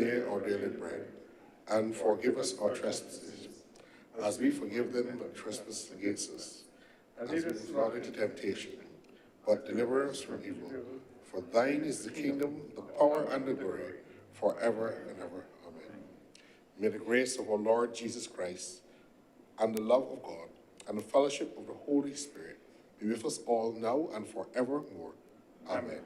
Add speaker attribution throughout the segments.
Speaker 1: day our daily bread, and forgive us our trespasses, as we forgive them that trespass against us. And lead us not into temptation, but deliver us from evil. For thine is the kingdom, the power, and the glory, forever and ever. Amen. May the grace of our Lord Jesus Christ, and the love of God, and the fellowship of the Holy Spirit be with us all now and forevermore. Amen.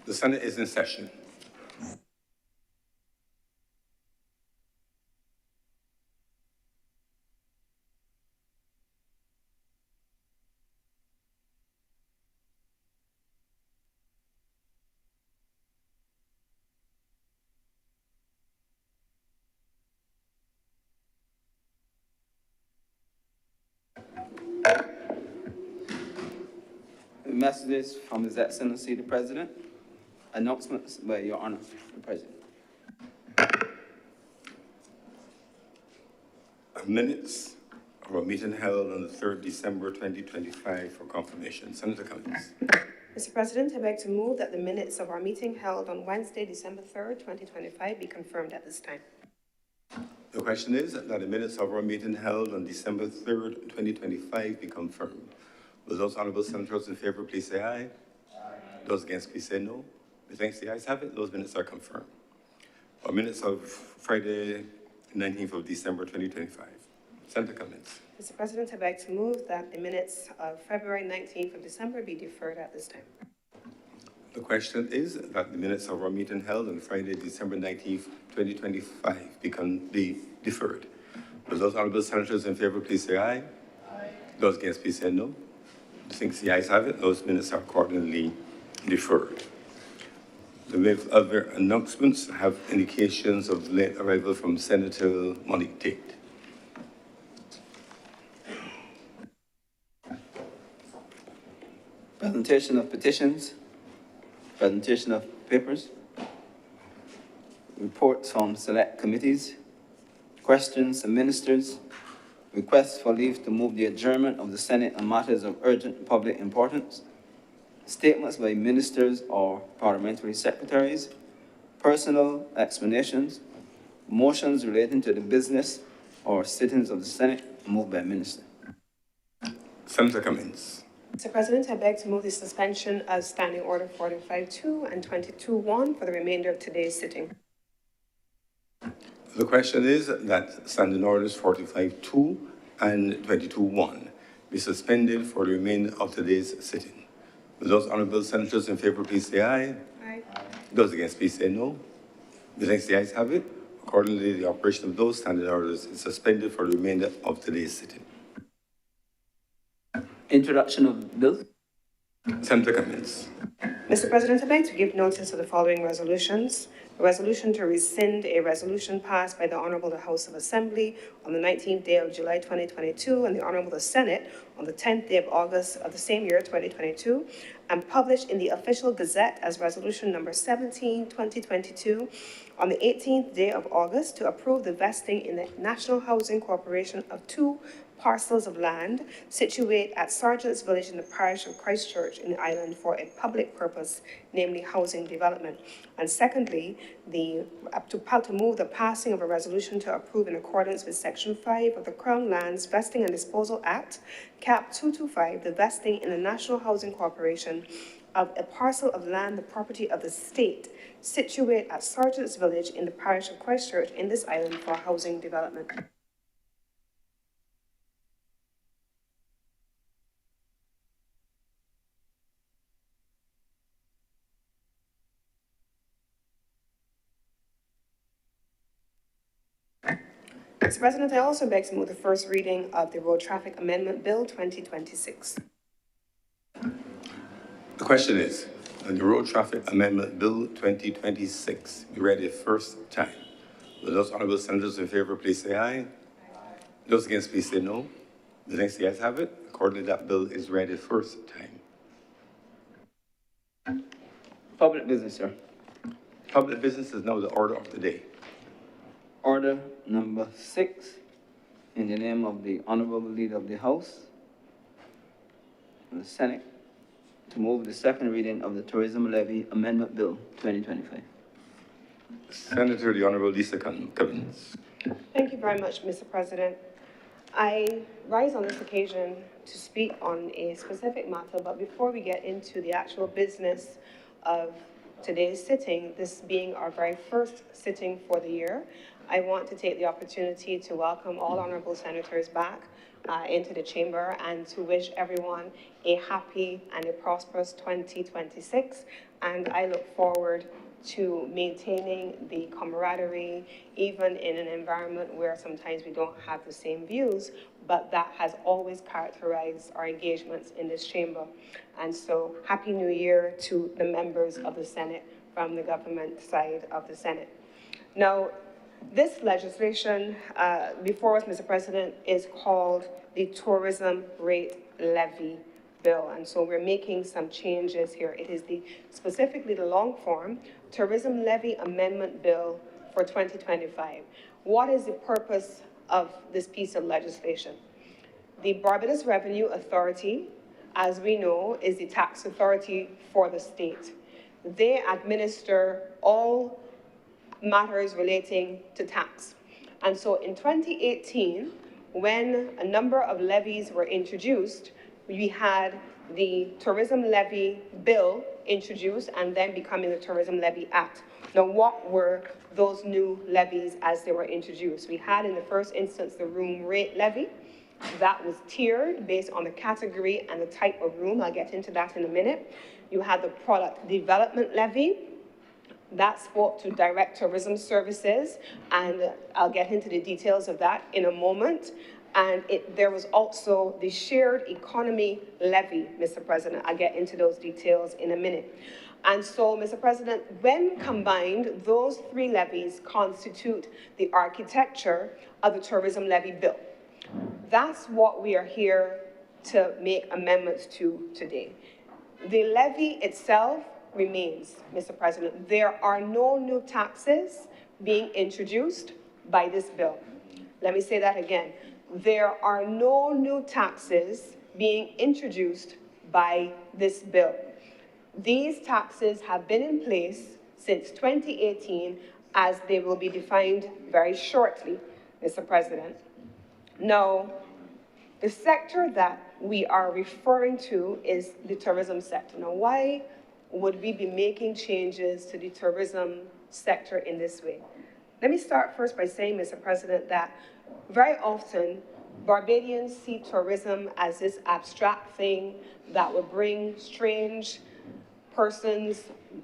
Speaker 2: The Senate is in session.
Speaker 3: Messages from His Excellency the President. Announcements by Your Honor, the President.
Speaker 2: Minutes of our meeting held on the 3rd December 2025 for confirmation. Senator Cummings.
Speaker 4: Mr. President, I beg to move that the minutes of our meeting held on Wednesday, December 3rd, 2025 be confirmed at this time.
Speaker 2: The question is that the minutes of our meeting held on December 3rd, 2025 be confirmed. Will those honorable senators in favor please say aye? Aye. Those against please say no. Methinks the ayes have it. Those minutes are confirmed. Our minutes of Friday, 19th of December 2025. Senator Cummings.
Speaker 4: Mr. President, I beg to move that the minutes of February 19th of December be deferred at this time.
Speaker 2: The question is that the minutes of our meeting held on Friday, December 19th, 2025 be deferred. Will those honorable senators in favor please say aye? Aye. Those against please say no. Since the ayes have it, those minutes are accordingly deferred. The other announcements have indications of late arrival from Senator Monique Tate.
Speaker 3: Presentation of petitions, presentation of papers, reports from select committees, questions to ministers, requests for leave to move the adjournment of the Senate on matters of urgent public importance, statements by ministers or parliamentary secretaries, personal explanations, motions relating to the business or sittings of the Senate moved by minister.
Speaker 2: Senator Cummings.
Speaker 4: Mr. President, I beg to move the suspension of Standing Order 45.2 and 22.1 for the remainder of today's sitting.
Speaker 2: The question is that Standing Orders 45.2 and 22.1 be suspended for the remainder of today's sitting. Will those honorable senators in favor please say aye?
Speaker 4: Aye.
Speaker 2: Those against please say no. Methinks the ayes have it. Accordingly, the operation of those standing orders is suspended for the remainder of today's sitting.
Speaker 3: Introduction of bill.
Speaker 2: Senator Cummings.
Speaker 4: Mr. President, I beg to give notice of the following resolutions. A resolution to rescind a resolution passed by the Honorable House of Assembly on the 19th day of July 2022 and the Honorable Senate on the 10th day of August of the same year 2022 and published in the Official Gazette as Resolution Number 17, 2022 on the 18th day of August to approve the vesting in the National Housing Corporation of 2 parcels of land situate at Sergeant's Village in the parish of Christchurch in the island for a public purpose, namely housing development. And secondly, to move the passing of a resolution to approve in accordance with Section 5 of the Crown Lands Vesting and Disposal Act, Cap 225, the vesting in the National Housing Corporation of a parcel of land, the property of the state, situate at Sergeant's Village in the parish of Christchurch in this island for housing development. Mr. President, I also beg to move the first reading of the Road Traffic Amendment Bill 2026.
Speaker 2: The question is, on the Road Traffic Amendment Bill 2026 be read a first time. Will those honorable senators in favor please say aye? Aye. Those against please say no. The next the ayes have it. Accordingly, that bill is read a first time.
Speaker 3: Public business, sir.
Speaker 2: Public business is now the order of the day.
Speaker 3: order number 6, in the name of the Honorable Leader of the House and the Senate, to move the second reading of the Tourism Levy Amendment Bill 2025.
Speaker 2: Senator, the Honorable Lisa Cummins.
Speaker 4: Thank you very much, Mr. President. I rise on this occasion to speak on a specific matter, but before we get into the actual business of today's sitting, this being our very first sitting for the year, I want to take the opportunity to welcome all honorable senators back into the chamber and to wish everyone a happy and a prosperous 2026. And I look forward to maintaining the camaraderie, even in an environment where sometimes we don't have the same views, but that has always characterized our engagements in this chamber. And so, Happy New Year to the members of the Senate from the government side of the Senate. Now, this legislation before us, Mr. President, is called the Tourism Rate Levy Bill, and so we're making some changes here. It is specifically the long form Tourism Levy Amendment Bill for 2025. What is the purpose of this piece of legislation? The Barbados Revenue Authority, as we know, is the tax authority for the state. They administer all matters relating to tax. And so in 2018, when a number of levies were introduced, we had the Tourism Levy Bill introduced and then becoming the Tourism Levy Act. Now, what were those new levies as they were introduced? We had in the first instance the room rate levy. That was tiered based on the category and the type of room. I'll get into that in a minute. You had the product development levy. That spoke to direct tourism services, and I'll get into the details of that in a moment. And there was also the shared economy levy, Mr. President. I'll get into those details in a minute. And so, Mr. President, when combined, those three levies constitute the architecture of the Tourism Levy Bill. That's what we are here to make amendments to today. The levy itself remains, Mr. President. There are no new taxes being introduced by this bill. Let me say that again. There are no new taxes being introduced by this bill. These taxes have been in place since 2018, as they will be defined very shortly, Mr. President. Now, the sector that we are referring to is the tourism sector. Now, why would we be making changes to the tourism sector in this way? Let me start first by saying, Mr. President, that very often Barbadians see tourism as this abstract thing that will bring strange persons,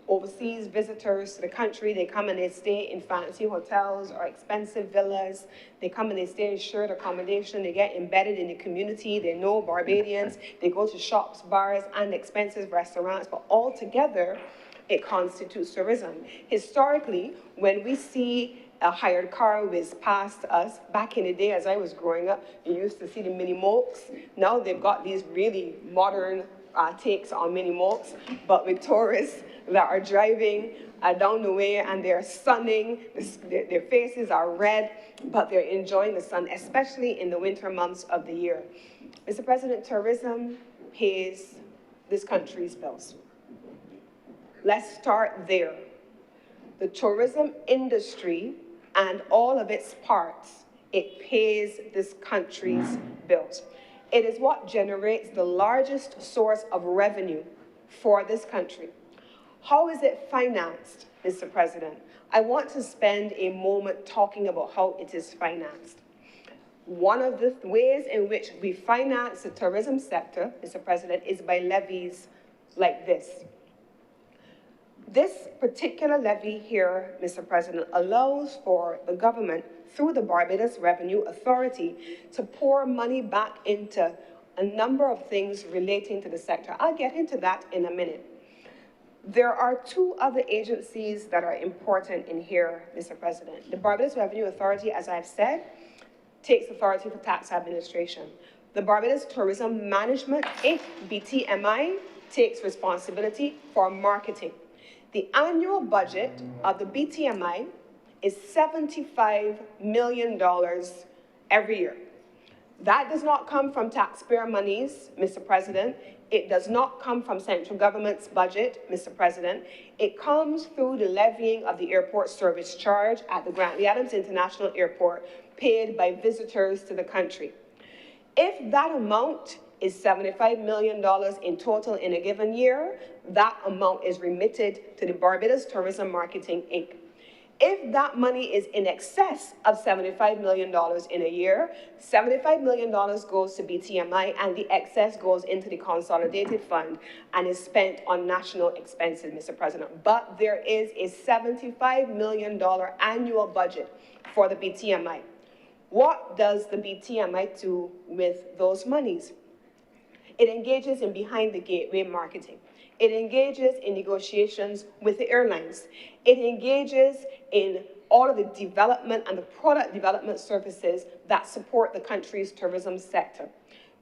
Speaker 4: overseas visitors to the country. They come and they stay in fancy hotels or expensive villas. They come and they stay in shared accommodation. They get embedded in the community. They know Barbadians. They go to shops, bars, and expensive restaurants. But altogether, it constitutes tourism. Historically, when we see a hired car whiz past us, back in the day as I was growing up, you used to see the mini mokes. Now they've got these really modern takes on mini mokes, but with tourists that are driving down the way and they're sunning, their faces are red, but they're enjoying the sun, especially in the winter months of the year. Mr. President, tourism pays this country's bills. Let's start there. The tourism industry and all of its parts, it pays this country's bills. It is what generates the largest source of revenue for this country. How is it financed, Mr. President? I want to spend a moment talking about how it is financed. One of the ways in which we finance the tourism sector, Mr. President, is by levies like this. This particular levy here, Mr. President, allows for the government, through the Barbados Revenue Authority, to pour money back into a number of things relating to the sector. I'll get into that in a minute. There are two other agencies that are important in here, Mr. President. The Barbados Revenue Authority, as I've said, takes authority for tax administration. The Barbados Tourism Management, Inc., BTMI, takes responsibility for marketing. The annual budget of the BTMI is $75 million every year. That does not come from taxpayer monies, Mr. President. It does not come from central government's budget, Mr. President. It comes through the levying of the airport service charge at the Grantley Adams International Airport, paid by visitors to the country. If that amount is $75 million in total in a given year, that amount is remitted to the Barbados Tourism Marketing, Inc. If that money is in excess of $75 million in a year, $75 million goes to BTMI and the excess goes into the consolidated fund and is spent on national expenses, Mr. President. But there is a $75 million annual budget for the BTMI. What does the BTMI do with those monies? It engages in behind-the-gateway marketing. It engages in negotiations with the airlines. It engages in all of the development and the product development services that support the country's tourism sector.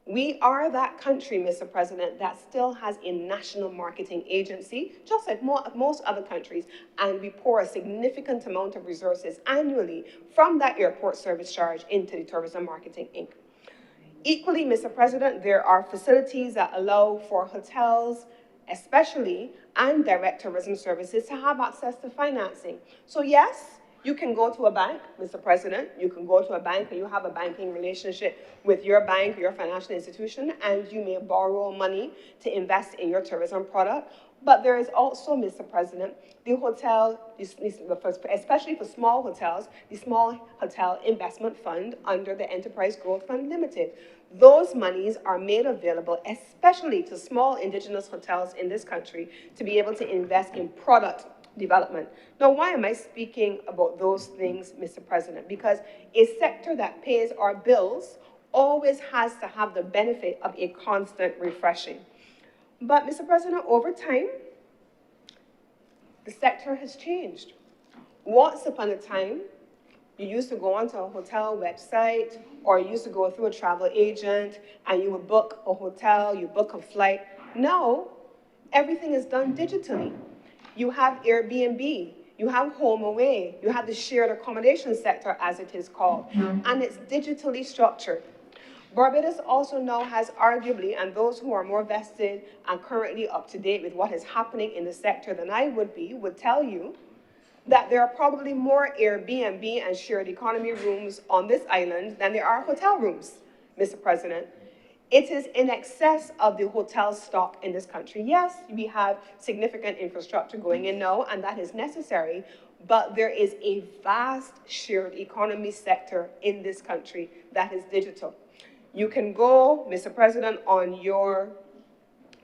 Speaker 4: We are that country, Mr. President, that still has a national marketing agency, just like most other countries, and we pour a significant amount of resources annually from that airport service charge into the Tourism Marketing, Inc. Equally, Mr. President, there are facilities that allow for hotels, especially, and direct tourism services to have access to financing. So yes, you can go to a bank, Mr. President, you can go to a bank and you have a banking relationship with your bank, your financial institution, and you may borrow money to invest in your tourism product. But there is also, Mr. President, the hotel, especially for small hotels, the Small Hotel Investment Fund under the Enterprise Growth Fund Limited. Those monies are made available, especially to small indigenous hotels in this country, to be able to invest in product development. Now, why am I speaking about those things, Mr. President? Because a sector that pays our bills always has to have the benefit of a constant refreshing. But, Mr. President, over time, the sector has changed. Once upon a time, you used to go onto a hotel website, or you used to go through a travel agent, and you would book a hotel, you book a flight. Now, everything is done digitally. You have Airbnb, you have HomeAway, you have the shared accommodation sector, as it is called, and it's digitally structured. Barbados also now has arguably, and those who are more vested and currently up to date with what is happening in the sector than I would be, would tell you that there are probably more Airbnb and shared economy rooms on this island than there are hotel rooms, Mr. President. It is in excess of the hotel stock in this country. Yes, we have significant infrastructure going in now, and that is necessary, but there is a vast shared economy sector in this country that is digital. You can go, Mr. President, on your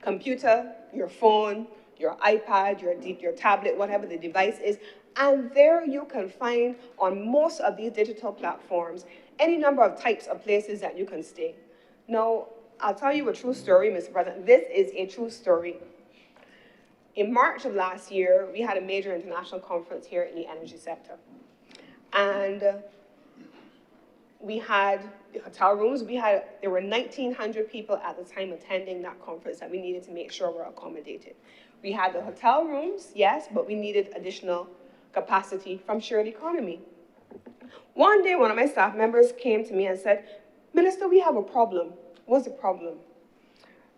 Speaker 4: computer, your phone, your iPad, your tablet, whatever the device is, and there you can find on most of these digital platforms any number of types of places that you can stay. Now, I'll tell you a true story, Mr. President. This is a true story. In March of last year, we had a major international conference here in the energy sector. And we had the hotel rooms. There were 1,900 people at the time attending that conference that we needed to make sure were accommodated. We had the hotel rooms, yes, but we needed additional capacity from shared economy. One day, one of my staff members came to me and said, "Minister, we have a problem." What's the problem?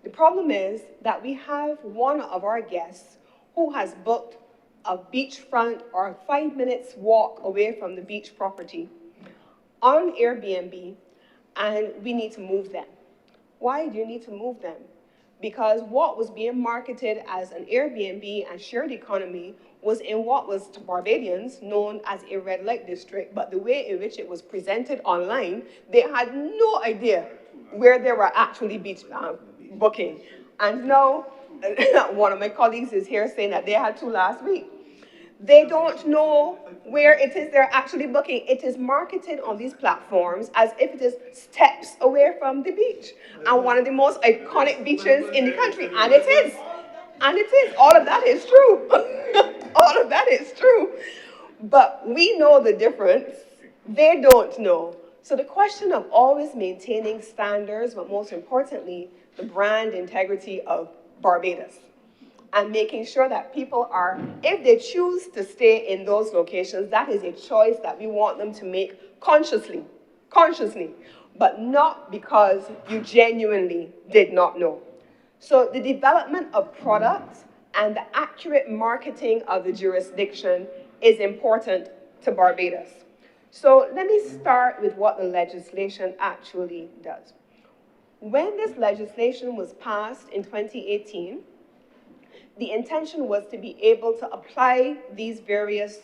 Speaker 4: The problem is that we have one of our guests who has booked a beachfront or 5 minutes walk away from the beach property on Airbnb, and we need to move them. Why do you need to move them? Because what was being marketed as an Airbnb and shared economy was in what was to Barbadians known as a red light district, but the way in which it was presented online, they had no idea where they were actually beach booking. And now, one of my colleagues is here saying that they had two last week. They don't know where it is they're actually booking. It is marketed on these platforms as if it is steps away from the beach and one of the most iconic beaches in the country. And it is. And it is. All of that is true. All of that is true. But we know the difference. They don't know. So the question of always maintaining standards, but most importantly, the brand integrity of Barbados. and making sure that people are, if they choose to stay in those locations, that is a choice that we want them to make consciously, but not because you genuinely did not know. So the development of products and the accurate marketing of the jurisdiction is important to Barbados. So let me start with what the legislation actually does. When this legislation was passed in 2018, the intention was to be able to apply these various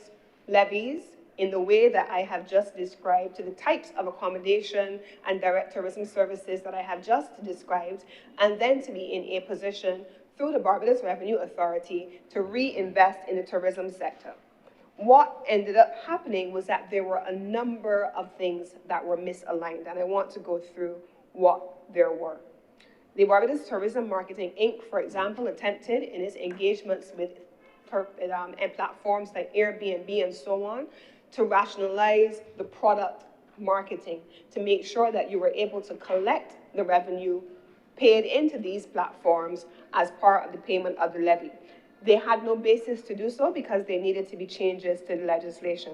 Speaker 4: levies in the way that I have just described to the types of accommodation and direct tourism services that I have just described, and then to be in a position through the Barbados Revenue Authority to reinvest in the tourism sector. What ended up happening was that there were a number of things that were misaligned, and I want to go through what there were. The Barbados Tourism Marketing Inc., for example, attempted in its engagements with and platforms like Airbnb and so on to rationalize the product marketing to make sure that you were able to collect the revenue paid into these platforms as part of the payment of the levy. They had no basis to do so because there needed to be changes to the legislation.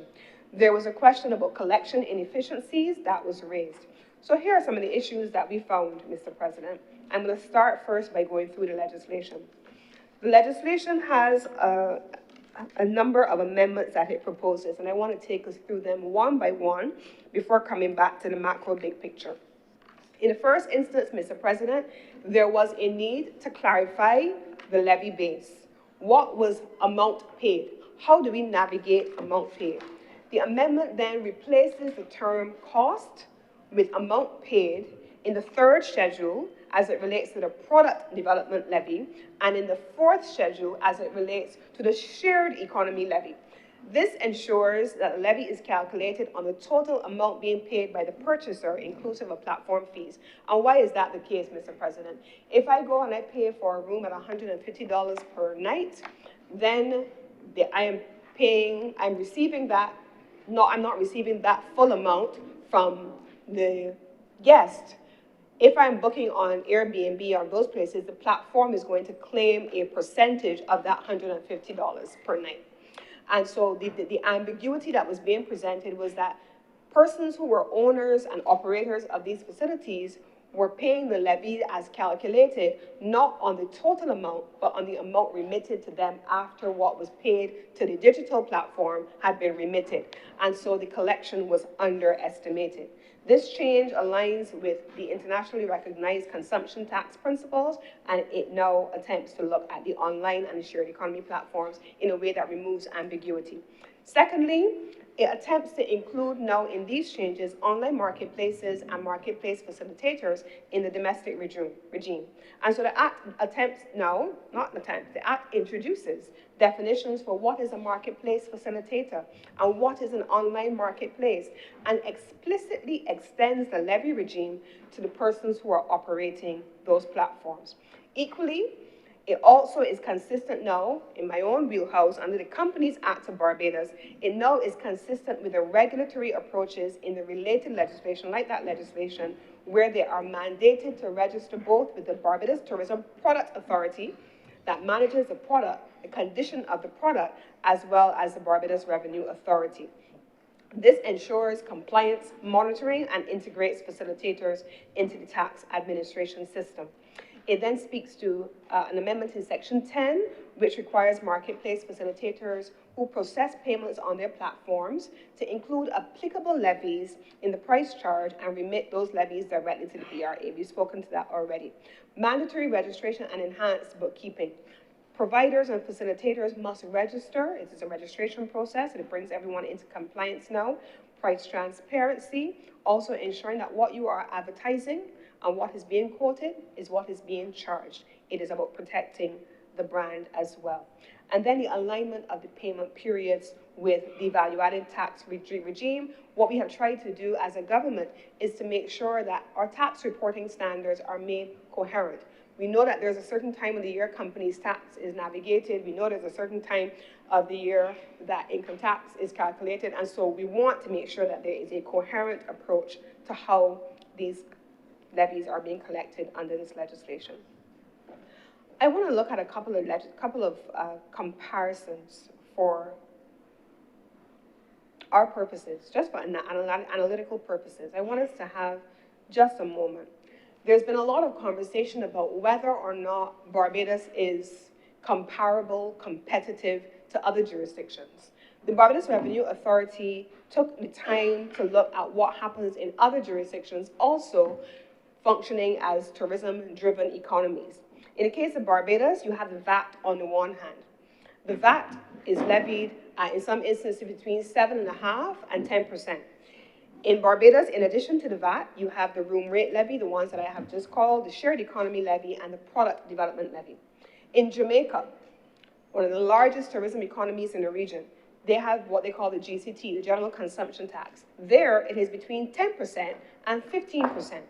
Speaker 4: There was a question about collection inefficiencies that was raised. So here are some of the issues that we found, Mr. President. I'm going to start first by going through the legislation. The legislation has a number of amendments that it proposes, and I want to take us through them one by one before coming back to the macro big picture. In the first instance, Mr. President, there was a need to clarify the levy base. What was amount paid? How do we navigate amount paid? The amendment then replaces the term cost with amount paid in the third schedule as it relates to the product development levy, and in the fourth schedule as it relates to the shared economy levy. This ensures that the levy is calculated on the total amount being paid by the purchaser, inclusive of platform fees. And why is that the case, Mr. President? If I go and I pay for a room at $150 per night, then I'm receiving that, I'm not receiving that full amount from the guest. If I'm booking on Airbnb or those places, the platform is going to claim a percentage of that $150 per night. And so the ambiguity that was being presented was that persons who were owners and operators of these facilities were paying the levy as calculated, not on the total amount, but on the amount remitted to them after what was paid to the digital platform had been remitted. And so the collection was underestimated. This change aligns with the internationally recognized consumption tax principles, and it now attempts to look at the online and the shared economy platforms in a way that removes ambiguity. Secondly, it attempts to include now in these changes online marketplaces and marketplace facilitators in the domestic regime. And so the Act introduces definitions for what is a marketplace facilitator and what is an online marketplace, and explicitly extends the levy regime to the persons who are operating those platforms. Equally, it also is consistent now, in my own wheelhouse, under the Companies Act of Barbados, it now is consistent with the regulatory approaches in the related legislation, like that legislation, where they are mandated to register both with the Barbados Tourism Product Authority, that manages the product, the condition of the product, as well as the Barbados Revenue Authority. This ensures compliance, monitoring, and integrates facilitators into the tax administration system. It then speaks to an amendment in Section 10, which requires marketplace facilitators who process payments on their platforms to include applicable levies in the price charge and remit those levies directly to the BRA. We've spoken to that already. Mandatory registration and enhanced bookkeeping. Providers and facilitators must register. It is a registration process, and it brings everyone into compliance now. Price transparency, also ensuring that what you are advertising and what is being quoted is what is being charged. It is about protecting the brand as well. And then the alignment of the payment periods with the value-added tax regime. What we have tried to do as a government is to make sure that our tax reporting standards are made coherent. We know that there's a certain time of the year companies tax is navigated. We know there's a certain time of the year that income tax is calculated. And so we want to make sure that there is a coherent approach to how these levies are being collected under this legislation. I want to look at a couple of comparisons for our purposes, just for analytical purposes. I want us to have just a moment. There's been a lot of conversation about whether or not Barbados is comparable, competitive to other jurisdictions. The Barbados Revenue Authority took the time to look at what happens in other jurisdictions also functioning as tourism-driven economies. In the case of Barbados, you have the VAT on the one hand. The VAT is levied in some instances between 7.5% and 10%. In Barbados, in addition to the VAT, you have the room rate levy, the ones that I have just called, the shared economy levy, and the product development levy. In Jamaica, one of the largest tourism economies in the region, they have what they call the GCT, the General Consumption Tax. There, it is between 10% and 15%.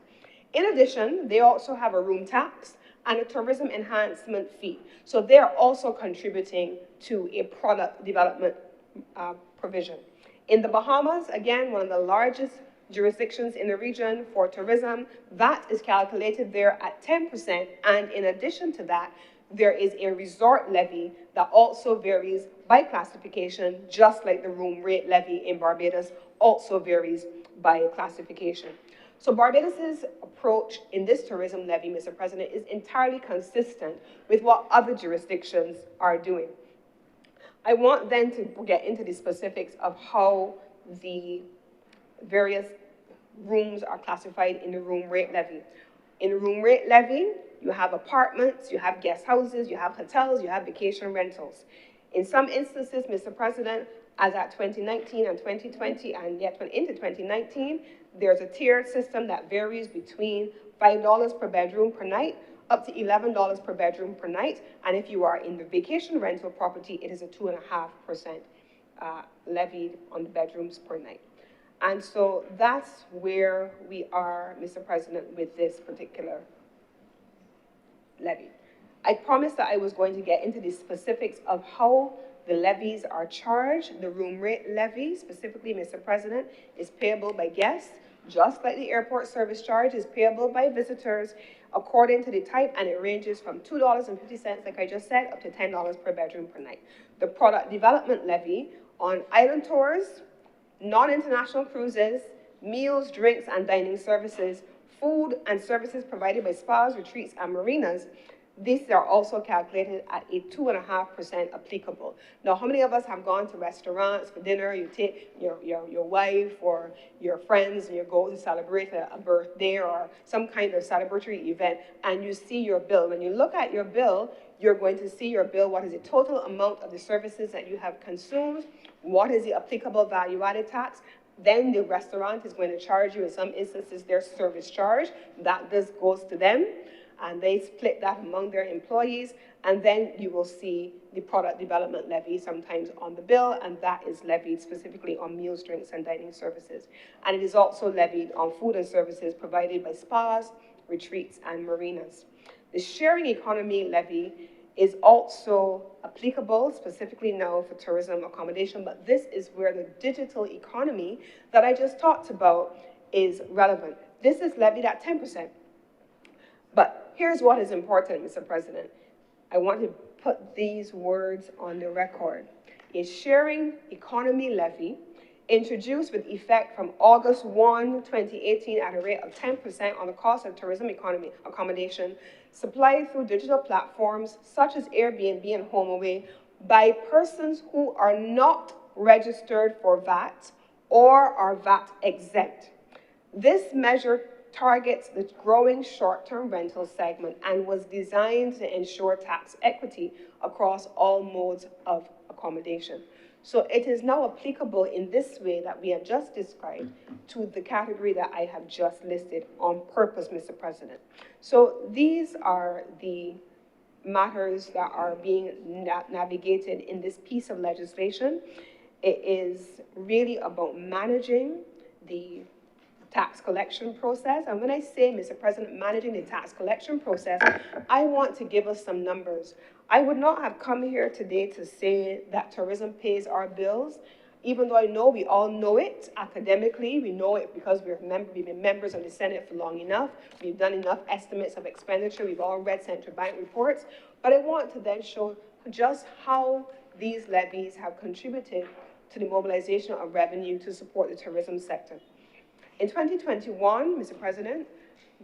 Speaker 4: In addition, they also have a room tax and a tourism enhancement fee. So they're also contributing to a product development provision. In the Bahamas, again, one of the largest jurisdictions in the region for tourism, VAT is calculated there at 10%, and in addition to that, there is a resort levy that also varies by classification, just like the room rate levy in Barbados also varies by classification. So Barbados's approach in this tourism levy, Mr. President, is entirely consistent with what other jurisdictions are doing. I want then to get into the specifics of how the various rooms are classified in the room rate levy. In the room rate levy, you have apartments, you have guest houses, you have hotels, you have vacation rentals. In some instances, Mr. President, as at 2019 and 2020, and yet into 2019, there's a tiered system that varies between $5 per bedroom per night up to $11 per bedroom per night. And if you are in the vacation rental property, it is a 2.5% levied on the bedrooms per night. And so that's where we are, Mr. President, with this particular levy. I promised that I was going to get into the specifics of how the levies are charged. The room rate levy, specifically, Mr. President, is payable by guests, just like the airport service charge is payable by visitors according to the type, and it ranges from $2.50, like I just said, up to $10 per bedroom per night. The product development levy on island tours, non-international cruises, meals, drinks, and dining services, food and services provided by spas, retreats, and marinas, these are also calculated at a 2.5% applicable. Now, how many of us have gone to restaurants for dinner? You take your wife or your friends and you go to celebrate a birthday or some kind of celebratory event, and you see your bill. When you look at your bill, you're going to see your bill, what is the total amount of the services that you have consumed, what is the applicable value-added tax. Then the restaurant is going to charge you, in some instances, their service charge. That just goes to them, and they split that among their employees, and then you will see the product development levy sometimes on the bill, and that is levied specifically on meals, drinks, and dining services. And it is also levied on food and services provided by spas, retreats, and marinas. The sharing economy levy is also applicable specifically now for tourism accommodation, but this is where the digital economy that I just talked about is relevant. This is levied at 10%. But here's what is important, Mr. President. I want to put these words on the record. A sharing economy levy introduced with effect from August 1, 2018 at a rate of 10% on the cost of tourism economy accommodation supplied through digital platforms such as Airbnb and HomeAway by persons who are not registered for VAT or are VAT exempt. This measure targets the growing short-term rental segment and was designed to ensure tax equity across all modes of accommodation. So it is now applicable in this way that we have just described to the category that I have just listed on purpose, Mr. President. So these are the matters that are being navigated in this piece of legislation. It is really about managing the tax collection process. And when I say, Mr. President, managing the tax collection process, I want to give us some numbers. I would not have come here today to say that tourism pays our bills even though I know we all know it academically, we know it because we've been members of the Senate for long enough, we've done enough estimates of expenditure, we've all read central bank reports, but I want to then show just how these levies have contributed to the mobilization of revenue to support the tourism sector. In 2021, Mr. President,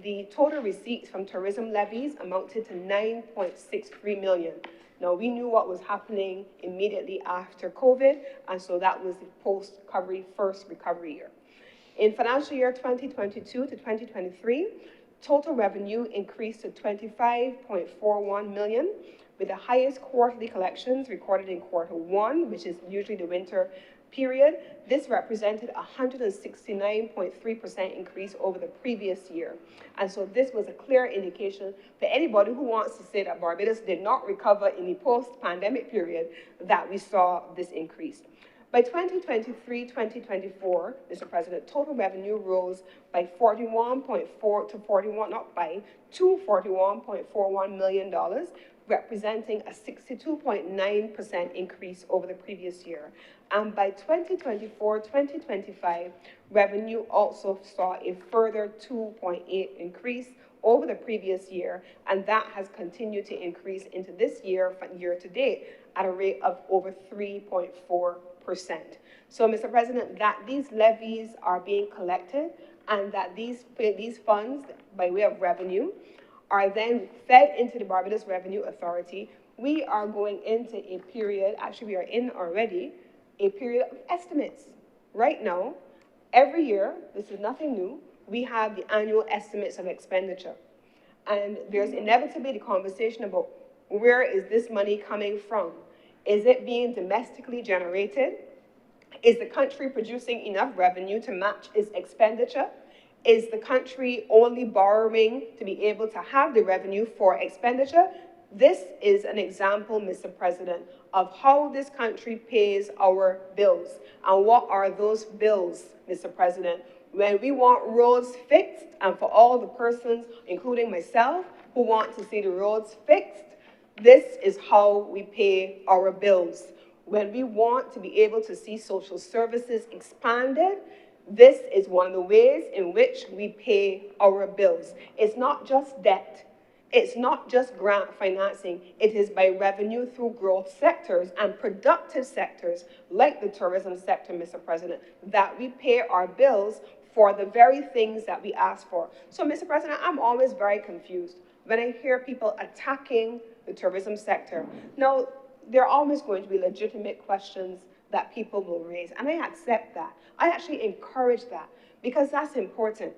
Speaker 4: the total receipts from tourism levies amounted to 9.63 million. Now, we knew what was happening immediately after COVID, and so that was the post-recovery, first recovery year. In financial year 2022 to 2023, total revenue increased to 25.41 million, with the highest quarterly collections recorded in Q1, which is usually the winter period. This represented a 169.3% increase over the previous year. And so this was a clear indication for anybody who wants to say that Barbados did not recover in the post-pandemic period that we saw this increase. By 2023-2024, Mr. President, total revenue rose by to $41.41 million, representing a 62.9% increase over the previous year. And by 2024-2025, revenue also saw a further 2.8 increase over the previous year, and that has continued to increase into this year, year to date, at a rate of over 3.4%. So, Mr. President, that these levies are being collected and that these funds, by way of revenue, are then fed into the Barbados Revenue Authority. We are going into a period, actually we are in already, a period of estimates. Right now, every year, this is nothing new, we have the annual estimates of expenditure. And there's inevitably the conversation about where is this money coming from? Is it being domestically generated? Is the country producing enough revenue to match its expenditure? Is the country only borrowing to be able to have the revenue for expenditure? This is an example, Mr. President, of how this country pays our bills. And what are those bills, Mr. President? When we want roads fixed, and for all the persons, including myself, who want to see the roads fixed, this is how we pay our bills. When we want to be able to see social services expanded, this is one of the ways in which we pay our bills. It's not just debt. It's not just grant financing. It is by revenue through growth sectors and productive sectors like the tourism sector, Mr. President, that we pay our bills for the very things that we ask for. So, Mr. President, I'm always very confused when I hear people attacking the tourism sector. Now, there are always going to be legitimate questions that people will raise, and I accept that. I actually encourage that because that's important.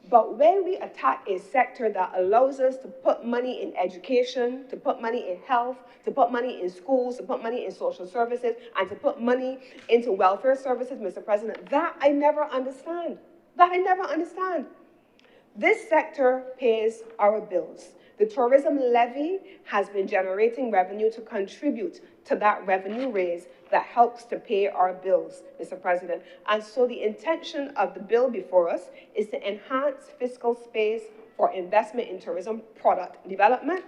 Speaker 4: But when we attack a sector that allows us to put money in education, to put money in health, to put money in schools, to put money in social services, and to put money into welfare services, Mr. President, that I never understand. That I never understand. This sector pays our bills. The tourism levy has been generating revenue to contribute to that revenue raise that helps to pay our bills, Mr. President. And so the intention of the bill before us is to enhance fiscal space for investment in tourism product development,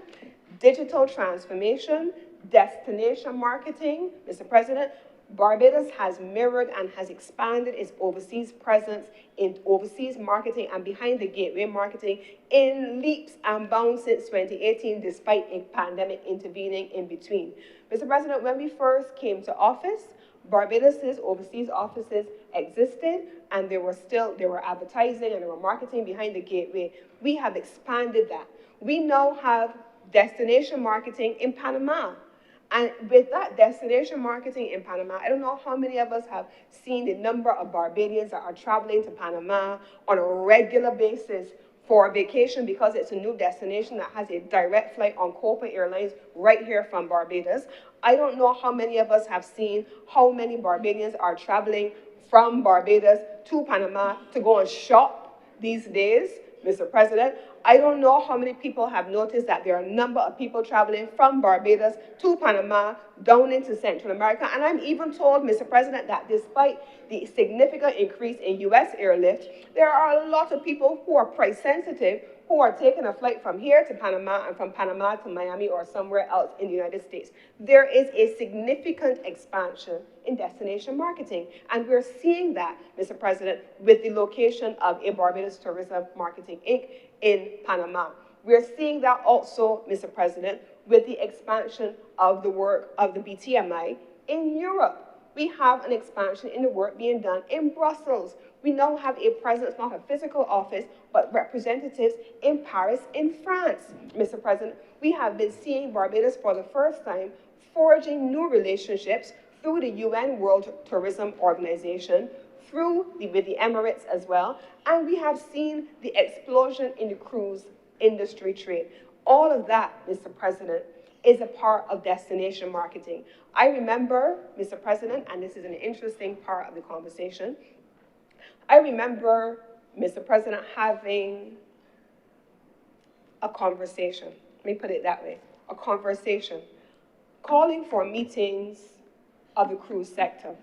Speaker 4: digital transformation, destination marketing, Mr. President. Barbados has mirrored and has expanded its overseas presence in overseas marketing and behind the gateway marketing in leaps and bounds since 2018, despite a pandemic intervening in between. Mr. President, when we first came to office, Barbados's overseas offices existed, and they were advertising and they were marketing behind the gateway. We have expanded that. We now have destination marketing in Panama. And with that destination marketing in Panama, I don't know how many of us have seen the number of Barbadians that are traveling to Panama on a regular basis for a vacation because it's a new destination that has a direct flight on Copa Airlines right here from Barbados. I don't know how many of us have seen how many Barbadians are traveling from Barbados to Panama to go and shop these days, Mr. President. I don't know how many people have noticed that there are a number of people traveling from Barbados to Panama, down into Central America. And I'm even told, Mr. President, that despite the significant increase in U.S. airlift, there are a lot of people who are price sensitive who are taking a flight from here to Panama and from Panama to Miami or somewhere else in the United States. There is a significant expansion in destination marketing, and we're seeing that, Mr. President, with the location of a Barbados Tourism Marketing Inc. in Panama. We're seeing that also, Mr. President, with the expansion of the work of the BTMI in Europe. We have an expansion in the work being done in Brussels. We now have a presence, not a physical office, but representatives in Paris, in France. Mr. President, we have been seeing Barbados for the first time forging new relationships through the UN World Tourism Organization, with the Emirates as well, and we have seen the explosion in the cruise industry trade. All of that, Mr. President, is a part of destination marketing. I remember, Mr. President, and this is an interesting part of the conversation, I remember, Mr. President, having a conversation, let me put it that way, a conversation, calling for meetings of the cruise sector.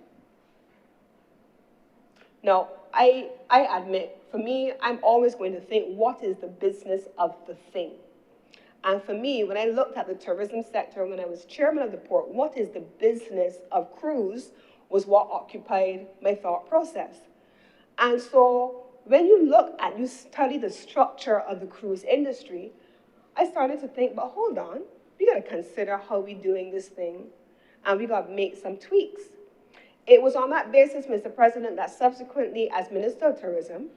Speaker 4: Now, I admit, for me, I'm always going to think, what is the business of the thing? And for me, when I looked at the tourism sector, when I was chairman of the port, what is the business of cruise was what occupied my thought process. And so when you look at, you study the structure of the cruise industry, I started to think, but hold on, we got to consider how we're doing this thing, and we got to make some tweaks. It was on that basis, Mr. President, that subsequently, as Minister of Tourism,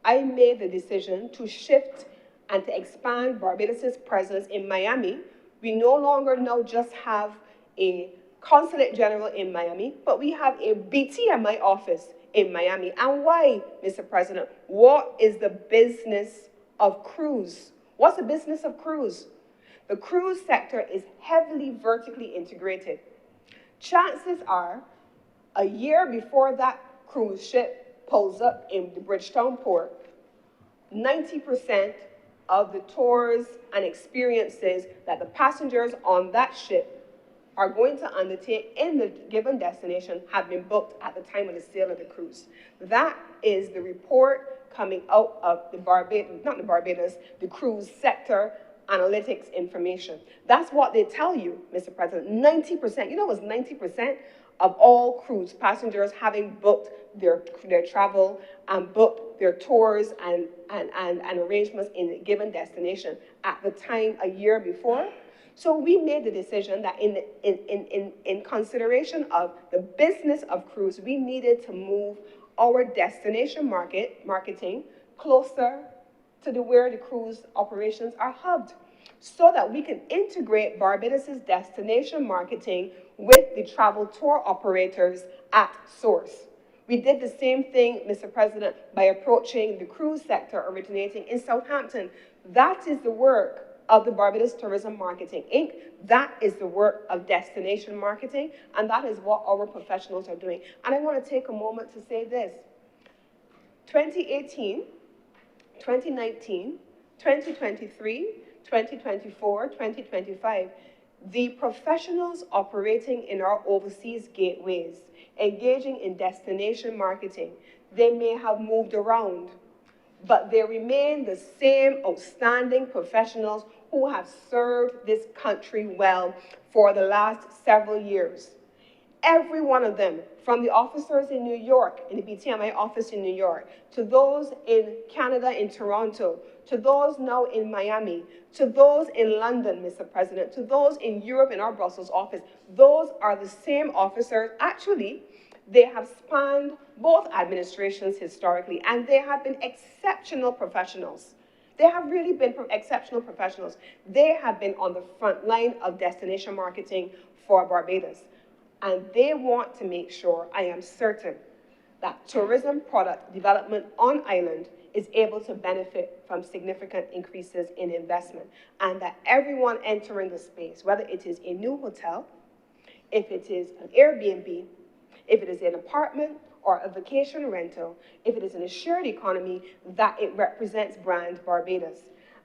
Speaker 4: I made the decision to shift and to expand Barbados' presence in Miami. We no longer now just have a consulate general in Miami, but we have a BTMI office in Miami. And why, Mr. President? What is the business of cruise? What's the business of cruise? The cruise sector is heavily vertically integrated. Chances are, a year before that cruise ship pulls up in the Bridgetown port, 90% of the tours and experiences that the passengers on that ship are going to undertake in the given destination have been booked at the time of the sale of the cruise. That is the report coming out of the the cruise sector analytics information. That's what they tell you, Mr. President. 90%, you know, it was 90% of all cruise passengers having booked their travel and booked their tours and arrangements in a given destination at the time a year before. So we made the decision that in consideration of the business of cruise, we needed to move our destination marketing closer to where the cruise operations are hubbed, so that we can integrate Barbados' destination marketing with the travel tour operators at source. We did the same thing, Mr. President, by approaching the cruise sector originating in Southampton. That is the work of the Barbados Tourism Marketing Inc. That is the work of destination marketing, and that is what our professionals are doing. And I want to take a moment to say this. 2018, 2019, 2023, 2024, 2025, the professionals operating in our overseas gateways, engaging in destination marketing, they may have moved around, but they remain the same outstanding professionals who have served this country well for the last several years. Every one of them, from the officers in New York, in the BTMI office in New York, to those in Canada, in Toronto, to those now in Miami, to those in London, Mr. President, to those in Europe in our Brussels office, those are the same officers. Actually, they have spanned both administrations historically, and they have been exceptional professionals. They have really been exceptional professionals. They have been on the front line of destination marketing for Barbados. And they want to make sure, I am certain, that tourism product development on island is able to benefit from significant increases in investment, and that everyone entering the space, whether it is a new hotel, if it is an Airbnb, if it is an apartment or a vacation rental, if it is in a shared economy, that it represents brand Barbados.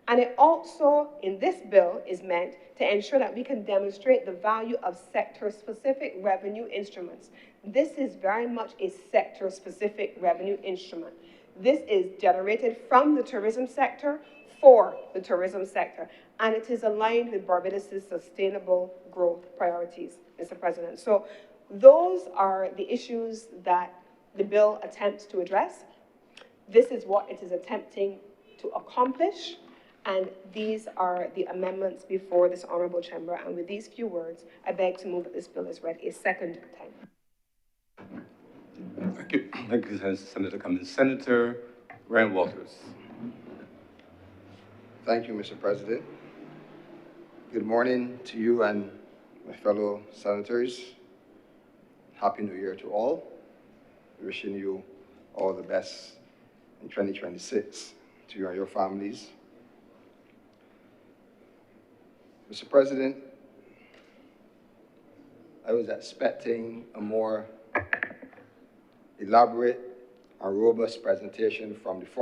Speaker 4: And it also, in this bill, is meant to ensure that we can demonstrate the value of sector-specific revenue instruments. This is very much a sector-specific revenue instrument. This is generated from the tourism sector for the tourism sector, and it is aligned with Barbados' sustainable growth priorities, Mr. President. So those are the issues that the bill attempts to address. This is what it is attempting to accomplish, and these are the amendments before this honourable chamber. And with these few words, I beg to move that this bill is read a second time.
Speaker 2: Thank you. Thank you, Senator Cummings. Senator Ryan Walters.
Speaker 5: Thank you, Mr. President. Good morning to you and my fellow senators. Happy New Year to all. Wishing you all the best in 2026 to you and your families. Mr. President, I was expecting a more elaborate and robust presentation from the